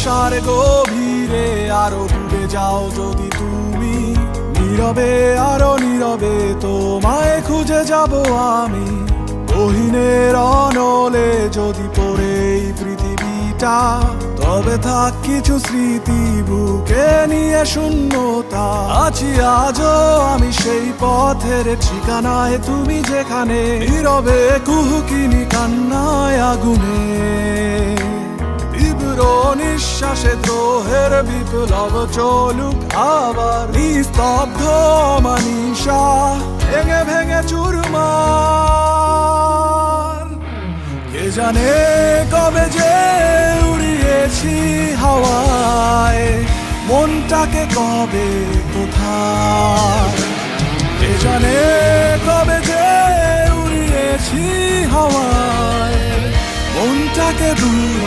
ভালোবাসার গভীরে আরো ডুবে যাও যদি তুমি, নীরবে আরো নীরবে তোমায় খুঁজে যাব আমি। গহীনের অনলে যদি পড়ে এই পৃথিবীটা, তবে থাক কিছু স্মৃতি বুকে নিয়ে শূন্যতা। আছি আজও আমি সেই পথের ঠিকানায়, তুমি যেখানে নীরবে কুহুকিনি কান্নায় আগুনে। তীব্র নিঃশ্বাসে দ্রোহের বিপ্লব চলুক আবার, নিস্তব্ধ মানিসা ভেঙে ভেঙে চুরমার। কে জানে কবে যে উড়িয়েছি হাওয়ায়, মনটাকে কবে কোথায়। কে জানে কবে যে উড়িয়েছি হাওয়ায়, মনটাকে দূর